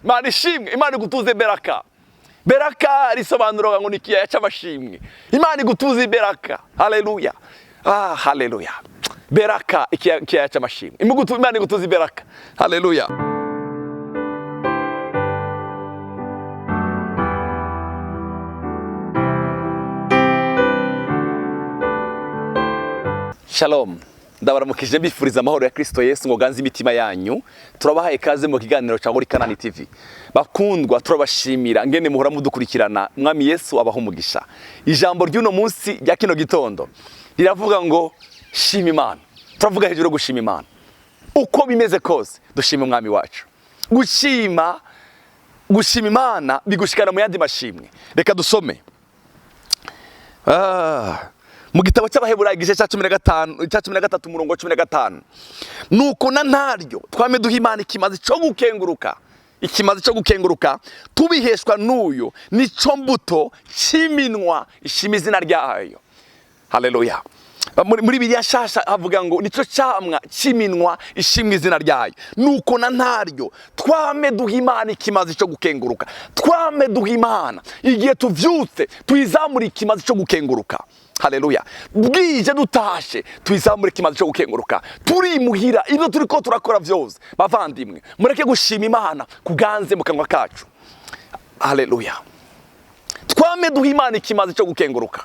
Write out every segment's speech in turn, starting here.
Imana ishimwe, Imana igutuze beraka. Beraka risobanura ngo ni ikiyaya cy'amashimwe. Imana igutuze beraka. Haleluya. Haleluya. Beraka ikiyaya cy'amashimwe. Imana igutuze beraka. Haleluya. Shalom. Ndabaramukije bifuriza amahoro ya Kristo Yesu ngo ganze imitima yanyu. Turabahaye kaze mu kiganiro cya Kanani TV. Bakundwa, turabashimira ngene muhora mudukurikirana. Mwami Yesu abaho umugisha. Ijambo ry'uno munsi rya kino gitondo riravuga ngo shima Imana. Turavuga hejuru gushima Imana. Uko bimeze kose dushima umwami wacu. Gushima Imana bigushikana mu yandi mashimwe. Reka dusome. Mu gitabo cy'Abaheburayo igice cya 13 umurongo wa 15. Nuko na ntaryo twame duha Imana ikimazi cyo gukenguruka. Ikimazi cyo gukenguruka tubiheshwa n'uyo nico mbuto ciminwa ishima izina ryayo. Haleluya. Muri Bibiliya shasha havuga ngo nico cyamwa ciminwa ishimwe izina ryayo. Nuko na ntaryo twame duha Imana ikimazi cyo gukenguruka. Twame duha Imana igihe tuvyutse tuyizamura ikimazi cyo gukenguruka. Haleluya. Bwije dutashe tuyizamura ikimazi cyo gukenguruka. Turi muhira ibyo turiko turakora byose. Bavandimwe, mureke gushima Imana kuganze mu kanwa kacu. Haleluya. Twame duha Imana ikimazi cyo gukenguruka.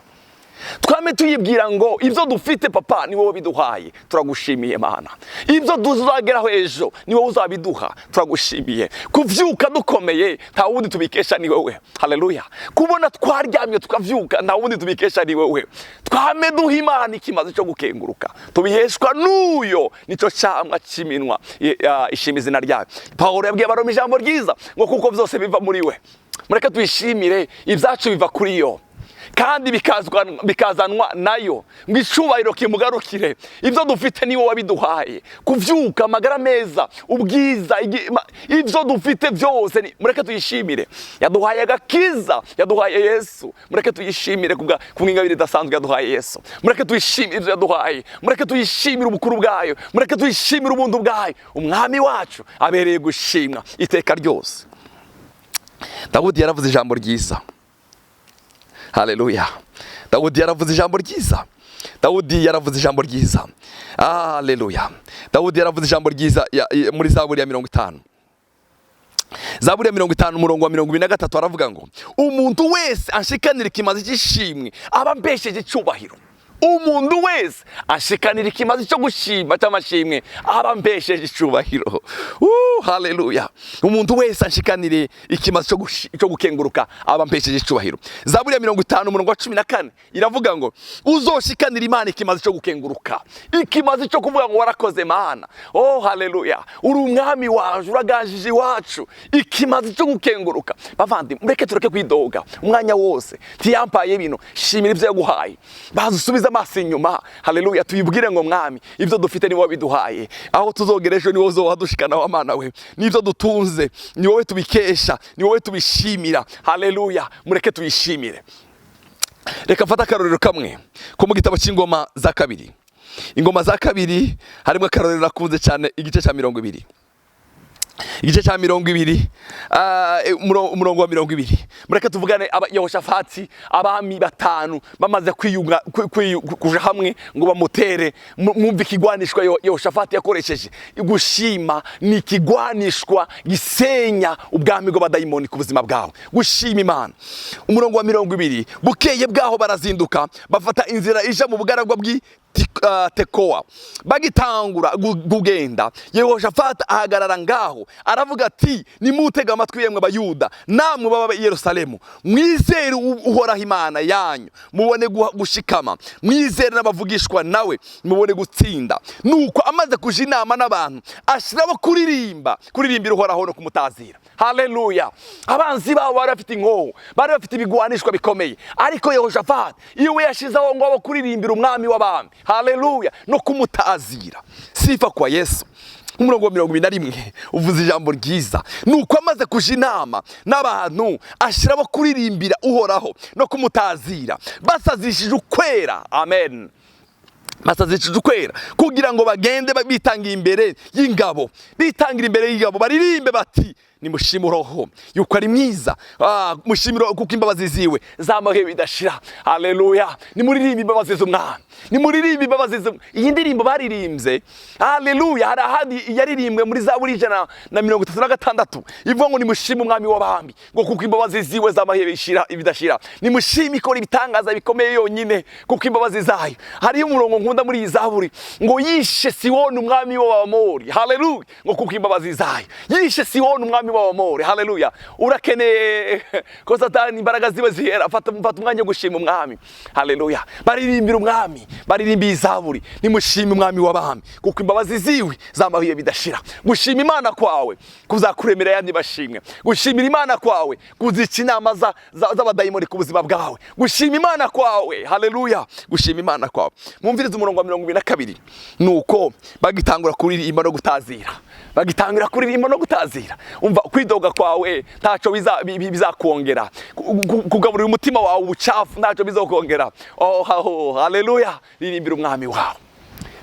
Twame tuyibwira ngo ibyo dufite papa ni wowe biduhaye, turagushimiye Mana. Ibyo tuzageraho ejo ni wowe uzabiduha, turagushimiye. Kuvyuka dukomeye nta wundi tubikesha ni wowe. Haleluya. Kubona twaryamye tukavyuka nta wundi tubikesha ni wowe. Twame duha Imana ikimazi cyo gukenguruka. Tubiheshwa n'uyo nico cyamwa ciminwa ishima izina ryayo. Paulo yabwiye Abaroma ijambo ryiza ngo kuko byose biva muri we. Mureke tuyishimire ibyacu biva kuri yo. Kandi bikazanwa nayo ngo icubahiro kimugarukire. Ibyo dufite ni wowe wabiduhaye. Kuvyuka amagara meza, ubwiza, ibyo dufite byose mureke tuyishimire. Yaduhaye agakiza, yaduhaye Yesu. Mureke tuyishimire kubw'ingabire idasanzwe yaduhaye Yesu. Mureke tuyishimire ibyo yaduhaye. Mureke tuyishimire ubukuru bwayo. Mureke tuyishimire ubuntu bwayo. Umwami wacu abereye gushimwa iteka ryose. Dawudi yaravuze ijambo ryiza. Haleluya. Dawudi yaravuze ijambo ryiza. Dawudi yaravuze ijambo ryiza. Haleluya. Dawudi yaravuze ijambo ryiza muri Zaburi ya 50. Zaburi ya 50 umurongo wa 23 aravuga ngo umuntu wese anshikanira ikimazi cy'ishimwe aba mbesheje cyubahiro. Umuntu wese ashikanira ikimazi cyo gushima cy'amashimwe aba mbesheje icubahiro. Haleluya. Umuntu wese ashikanire ikimazi cyo gukenguruka aba mbesheje icubahiro. Zaburi ya 50 umurongo wa 14 iravuga ngo uzoshikanira Imana ikimazi cyo gukenguruka. Ikimazi cyo kuvuga ngo warakoze Mana. Haleluya. Uri umwami wacu, uragajije iwacu. Ikimazi cyo gukenguruka. Bavandi mureke tureke kwidoga umwanya wose. Tiyampaye ibintu, shimira ibyo yaguhaye. Bazusubiza amaso inyuma. Haleluya. Tuyibwire ngo mwami ibyo dufite ni wowe biduhaye. Aho tuzogereje ni wowe uzohadushikana wa Mana we. Nibyo dutunze ni wowe tubikesha, ni wowe tubishimira. Haleluya. Mureke tuyishimire. Reka mfata akarorero kamwe ko mu gitabo cy'ingoma za kabiri. Ingoma za kabiri harimo akarorero nakunze cyane igice cya 20. Igice cya 20 umurongo wa 20. Mureke tuvugane Yehoshafati abami batanu bamaze kwiyunga kuja hamwe ngo bamutere. Mwumva ikigwanishwa Yehoshafati yakoresheje. Gushima ni ikigwanishwa gisenya ubwami bw'abadayimoni ku buzima bwawe. Gushima Imana. Umurongo wa 20 bukeye bwaho barazinduka bafata inzira ija mu bugaragwa Tekoa. Bagitangura kugenda Yehoshafati ahagarara ngaho aravuga ati nimutega amatwi yemwe abayuda namwe baba i Yerusalemu, mwizere uhoraho Imana yanyu mubone gushikama, mwizere n'abavugishwa nawe mubone gutsinda. Nuko amaze kuja inama n'abantu ashirabo kuririmbira uhoraho no kumutazira. Haleluya. Abanzi babo bari bafite inkoho, bari bafite ibigwanishwa bikomeye, ariko Yehoshafati iwe yashizaho ngo abo kuririmbira umwami w'abami. Haleluya. No kumutazira. Sifa kwa Yesu. Umurongo wa 21 uvuze ijambo ryiza. Nuko amaze kuja inama n'abantu ashirabo kuririmbira uhoraho no kumutazira basazishije ukwera. Amen. Basazishije ukwera kugira ngo bagende bitangira imbere y'ingabo. Bitangira imbere y'ingabo baririmbe bati nimushime uhoraho yuko ari mwiza. Mushimire kuko imbabazi ziwe z'amahoro bidashira. Haleluya. Nimuririmbe imbabazi z'umwami, nimuririmbe imbabazi z'umwami. Iyi ndirimbo baririmbye, haleluya, hari ahandi yaririmbwe muri Zaburi 136 ivuga ngo nimushime umwami w'abami ngo kuko imbabazi ziwe z'amahoro bidashira. Nimushime ikora ibitangaza bikomeye yonyine kuko imbabazi zayo. Hariyo umurongo nkunda muri iyi Zaburi ngo yishe Sihoni umwami w'Abamori. Haleluya. Ngo kuko imbabazi zayo yishe Sihoni umwami w'Abamori. Haleluya. Urakeneye ko Satani imbaraga ziwe zihera, fata umwanya wo gushima umwami. Haleluya. Baririmbira umwami, baririmbiye Zaburi, nimushime umwami w'abami kuko imbabazi ziwe z'amahoro bidashira. Gushima Imana kwawe kuzakuremera yandi bashimwe. Gushimira Imana kwawe kuzica inama z'abadayimoni ku buzima bwawe. Gushima Imana kwawe, haleluya, gushima Imana kwawe. Mwumvirize umurongo wa 22 nuko bagitangura kuririmba no gutazira, bagitangira kuririmba no gutazira. Umva kwidoga kwawe ntaco bizakongera, kugaburira umutima wawe ubucafu ntaco bizokongera. Haleluya. Ririmbira umwami wawe,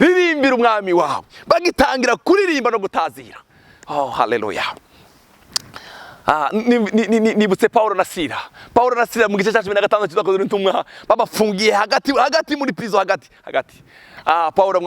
ririmbira umwami wawe, bagitangira kuririmba no gutazira. Haleluya. Nibutse Paulo na Sila mu gice cya 15 cy'uzakoze n'intumwa babafungiye hagati muri prison hagati. Paulo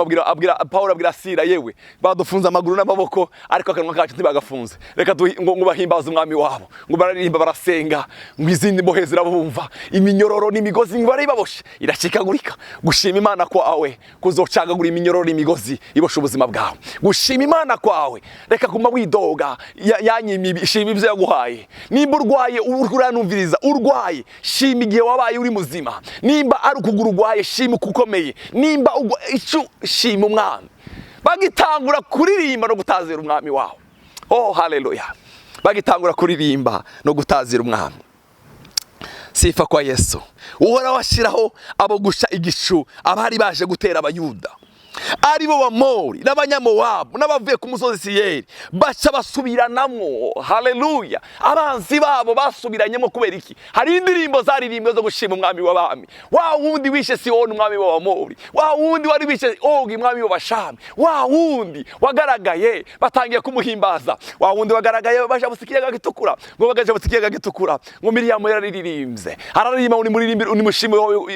abwira Sila, yewe badufunze amaguru n'amaboko ariko akanwa kacu ntibagafunze, reka ngo bahimbaze umwami wabo, ngo bararimba barasenga, ngo izindi mbohe zirabumva, iminyororo n'imigozi ngo baribaboshe iracikagurika. Gushima Imana kwawe kuzocagagura iminyororo n'imigozi ibosha ubuzima bwawe. Gushima Imana kwawe reka kuma widoga yanyimi shima ibyo yaguhaye. Nimba urwaye uranumviriza, urwaye shima igihe wabaye uri muzima. Nimba ari ukuguru urwaye shima kukomeye. Nimba shima umwami. Bagitangura kuririmba no gutazira umwami wawe. Haleluya. Bagitangura kuririmba no gutazira umwami. Sifa kwa Yesu. Uhora washiraho abo gusha igishu abari baje gutera abayuda, aribo Bamori n'Abanyamowabu n'abavuye ku musozi Seyiri, baca basubiranamwo. Haleluya. Abanzi babo basubiranyemo kubera iki? Hari indirimbo zaririmbwe zo gushima umwami w'abami. Wa wundi wishe Sihoni umwami w'Abamori, wa wundi wari wishe Ogi umwami w'Abashami, wa wundi wagaragaye batangiye kumuhimbaza, wa wundi wagaragaye baje busikiyaga gitukura, ngo bagaje busikiyaga gitukura, ngo Miriyamu yararirimbye, araririmba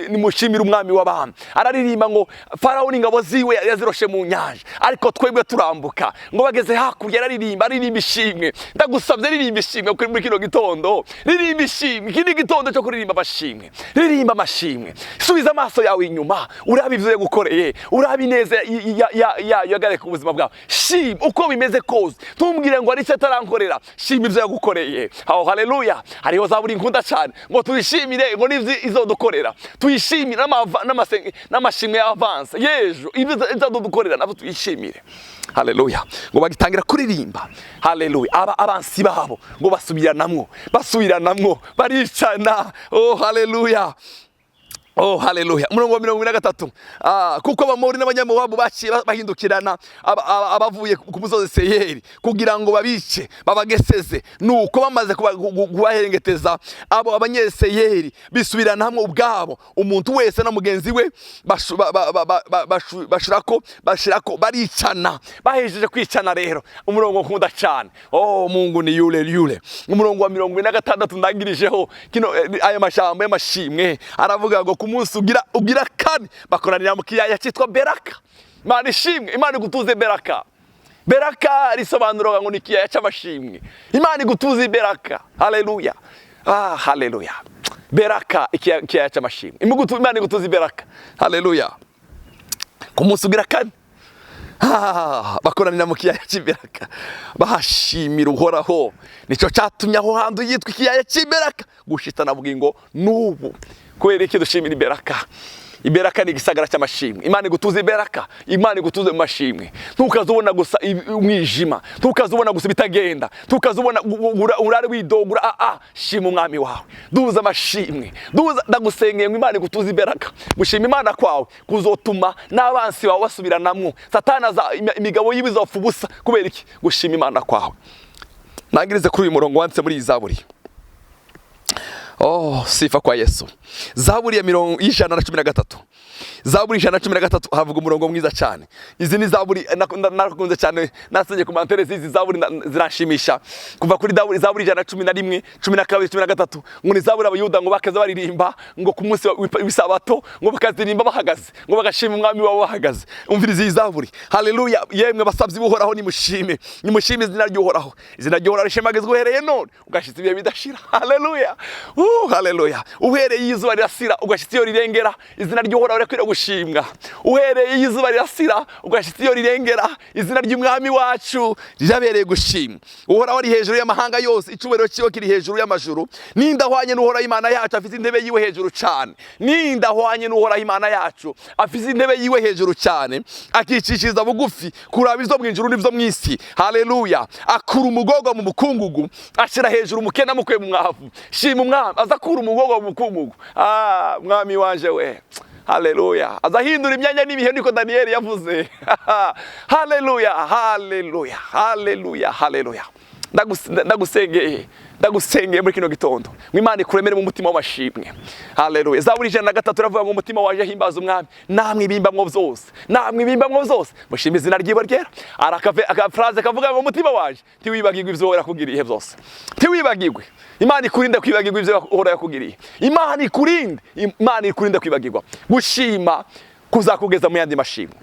nimushimire umwami w'abami. Araririmba ngo Farawo n'ingabo ziwe yaziroshe mu nyanja ariko twebwe turambuka. Ngo bageze hakurya aririmba ishimwe. Ndagusabye ririmba ishimwe kuri muri kino gitondo, ririmba ishimwe. Kindi gitondo cyo kuririmba amashimwe, ririmba amashimwe. Subiza amaso yawe inyuma, urabe ivyo yagukoreye, urabe ineza yagare ku buzima bwawe. Shima uko bimeze kose, tumbwire ngo ari cyo atarankorera. Shima ivyo yagukoreye. Haleluya. Hariho Zaburi nkunda cyane ngo tuyishimire, ngo nivyo izodukorera, tuyishimire n'amashimwe y'avance yejo izadukorera nabo tuyishimire. Haleluya. Ngo bagitangira kuririmba, haleluya, abansi babo ngo basubiranamwo baricana. Haleluya. Haleluya. Umurongo wa 23 kuko Abamori n'Abanyamowabu baciye bahindukirana abavuye ku musozi Seyiri kugira ngo babice babageseze. Nuko bamaze kubaherengeteza abo Abanyeseyiri bisubirana hamwe ubwabo, umuntu wese na mugenzi we bashirako baricana. Bahejeje kwicana rero, umurongo nkunda cyane. Mungu ni yule. Umurongo wa 26 ndangirijeho kino aya mashambo y'amashimwe. Aravuga ngo umunsi ugira kane bakoranira mu kiyaya cyitwa Beraka. Imana ishimwe, Imana igutuze Beraka. Beraka risobanura ngo ni kiyaya cy'amashimwe. Imana igutuze Beraka. Haleluya. Haleluya. Beraka ikiyaya cy'amashimwe. Imana igutuze Beraka. Haleluya. Ku munsi ugira kane bakoranira mu kiyaya cy'Iberaka bahashimira uhoraho. Nico cyatumye aho hantu yitwa ikiyaya cy'Iberaka gushitana bugingo n'ubu. Kubera iki dushimira Iberaka? Iberaka ni igisagara cy'amashimwe. Imana igutuze Iberaka, Imana igutuze mashimwe. Ntukazubona gusa umwijima, ntukazubona gusa bitagenda, ntukazubona urare widogura. Shima umwami wawe, duza amashimwe, duza ndagusengeye ngo Imana igutuze Iberaka. Gushima Imana kwawe kuzotuma n'abansi bawe basubiranamwo. Satana imigabo y'ibizopfa ubusa. Kubera iki? Gushima Imana kwawe. Nangirize kuri uyu murongo wanditse muri Zaburi. Oh, sifa kwa Yesu. Zaburi ya 113. Zaburi 113 havuga umurongo mwiza cyane. Izi ni zaburi nakunze cyane, nasenge ku mantere zizi zaburi zirashimisha. Kuva kuri zaburi 111, 12, 13 ngo ni zaburi abayuda ngo bakaza baririmba ngo ku munsi w'isabato ngo bakazirimba bahagaze ngo bagashima umwami wabo bahagaze. Umvirize iyi zaburi. Haleluya. Yemwe basabyi buhoraho nimushime izina ry'uhoraho. Izina ry'uhoraho rishimagizwe uhereye none ugashitse ibihe bidashira. Haleluya. Haleluya. Uhereye izuba rirasira ugashitse iyo rirengera, izina ry'uhoraho rekwira gushimwa. Uhereye izuba rirasira ugashitse iyo rirengera, izina ry'umwami wacu rirabereye gushimwa. Uhoraho ari hejuru y'amahanga yose, icubero cyiwe kiri hejuru y'amajuru. Nindahwanye n'uhoraho Imana yacu afite intebe yiwe hejuru cyane. Nindahwanye n'uhoraho Imana yacu afite intebe yiwe hejuru cyane, akicishiriza bugufi kuraba izo mu ijuru n'ivyo mu isi. Haleluya. Akura umugogo mu mukungugu, ashira hejuru umukena mukwe mu mwavu. Shima umwami azakura umugogo mu mukungugu. Mwami wanje we. Haleluya. Azahindura imyanya n'ibihe niko Daniel yavuze. Haleluya. Haleluya. Haleluya. Haleluya. Ndagusengeye muri kino gitondo ngo Imana ikuremere mu mutima w'amashimwe. Haleluya. Zaburi 103 ravuga ngo umutima waje himbaza umwami, namwe ibimbamwo byose mushime izina ryiwe ryera. Akaphrase kavuga ngo umutima waje ntiwibagirwe ivyo yakugiriye byose, ntiwibagirwe. Imana ikurinde kwibagirwa ivyo uhora yakugiriye. Imana ikurinde kwibagirwa. Gushima kuzakugeza mu yandi mashimwe.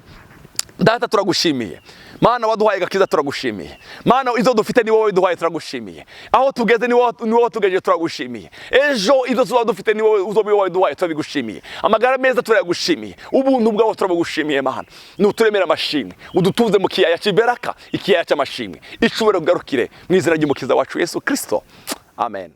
Data turagushimiye. Mana waduhaye gakiza turagushimiye. Mana izo dufite ni wowe duhaye turagushimiye. Aho tugeze ni wowe tugejeje turagushimiye. Ejo izo tuba dufite ni wowe uzobiwe duhaye turabigushimiye. Amagara meza turayagushimiye. Ubuntu bwawe turabugushimiye Mana. Nuturemera amashimwe. Udutuze mu kiyaya cy'Iberaka, ikiyaya cy'amashimwe. Icubero garukire mu izina ry'umukiza wacu Yesu Kristo. Amen.